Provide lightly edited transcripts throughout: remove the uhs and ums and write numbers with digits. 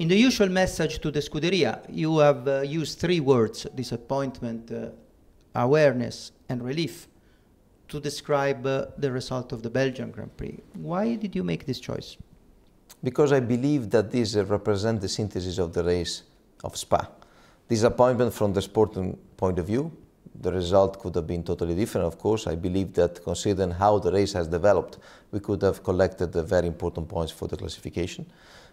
In the usual message to the Scuderia, you have used three words, disappointment, awareness, and relief, to describe the result of the Belgian Grand Prix. Why did you make this choice? Because I believe that this represents the synthesis of the race of Spa. Disappointment from the sporting point of view. The result could have been totally different, of course. I believe that considering how the race has developed, we could have collected very important points for the classification.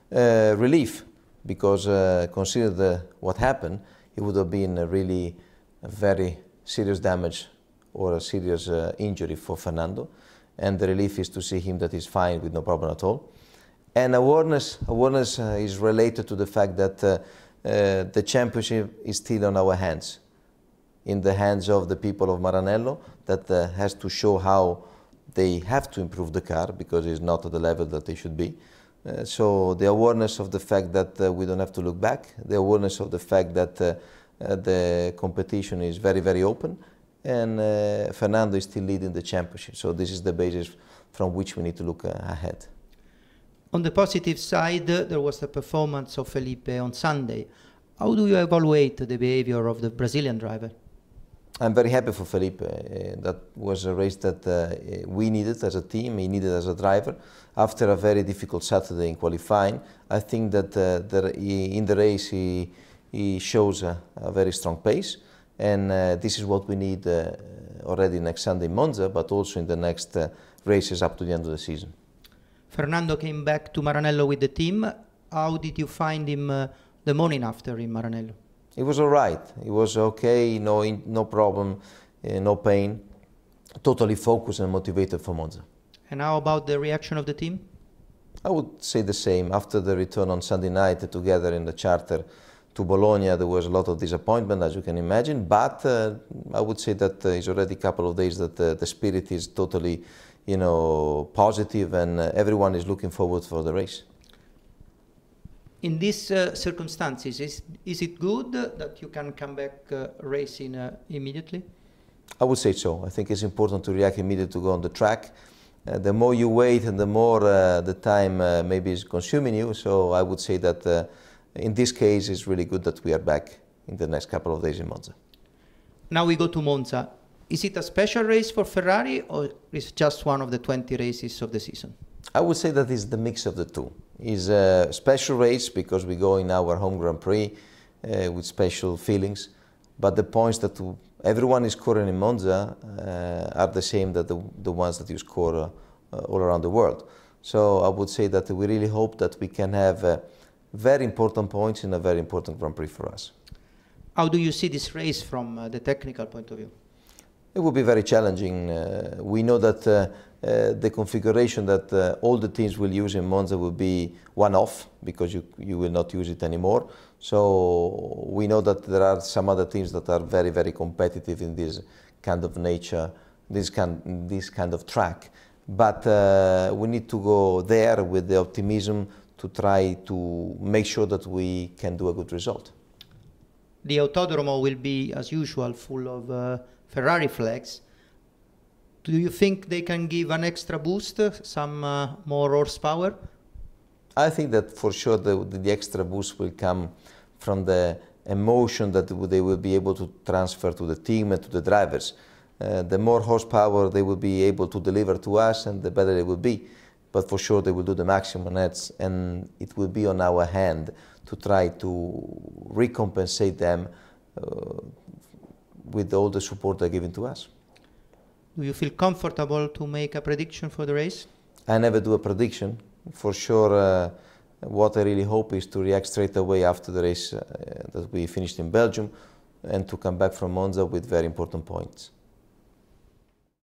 Relief, because consider what happened, it would have been really a very serious damage or a serious injury for Fernando. And the relief is to see him that he's fine with no problem at all. And awareness is related to the fact that the championship is still on our hands, in the hands of the people of Maranello, that has to show how they have to improve the car because it's not at the level that they should be. So the awareness of the fact that we don't have to look back, the awareness of the fact that the competition is very, very open, and Fernando is still leading the championship. So this is the basis from which we need to look ahead. On the positive side, there was the performance of Felipe on Sunday. How do you evaluate the behavior of the Brazilian driver? I'm very happy for Felipe. That was a race that we needed as a team, he needed as a driver. After a very difficult Saturday in qualifying, I think that in the race he shows a very strong pace. And this is what we need already next Sunday in Monza, but also in the next races up to the end of the season. Fernando came back to Maranello with the team. How did you find him the morning after in Maranello? It was all right. It was okay, no problem, no pain. Totally focused and motivated for Monza. And how about the reaction of the team? I would say the same. After the return on Sunday night together in the charter to Bologna, there was a lot of disappointment, as you can imagine. But I would say that it's already a couple of days that the spirit is totally, positive, and everyone is looking forward for the race. In these circumstances, is it good that you can come back racing immediately? I would say so. I think it's important to react immediately to go on the track. The more you wait and the more the time maybe is consuming you. So I would say that in this case it's really good that we are back in the next couple of days in Monza. Now we go to Monza. Is it a special race for Ferrari, or is it just one of the 20 races of the season? I would say that it's the mix of the two. It's a special race because we go in our home Grand Prix with special feelings, but the points that everyone is scoring in Monza are the same that the ones that you score all around the world. So I would say that we really hope that we can have very important points in a very important Grand Prix for us. How do you see this race from the technical point of view? It will be very challenging. We know that the configuration that all the teams will use in Monza will be one-off because you will not use it anymore. So we know that there are some other teams that are very, very competitive in this kind of nature, this kind of track. But we need to go there with the optimism to try to make sure that we can do a good result. The Autodromo will be, as usual, full of Ferrari flags. Do you think they can give an extra boost, some more horsepower? I think that for sure the extra boost will come from the emotion that they will be able to transfer to the team and to the drivers. The more horsepower they will be able to deliver to us, and the better it will be. But for sure they will do the maximum, and it will be on our hand to try to recompensate them with all the support they're giving to us. Do you feel comfortable to make a prediction for the race? I never do a prediction. For sure, what I really hope is to react straight away after the race that we finished in Belgium and to come back from Monza with very important points.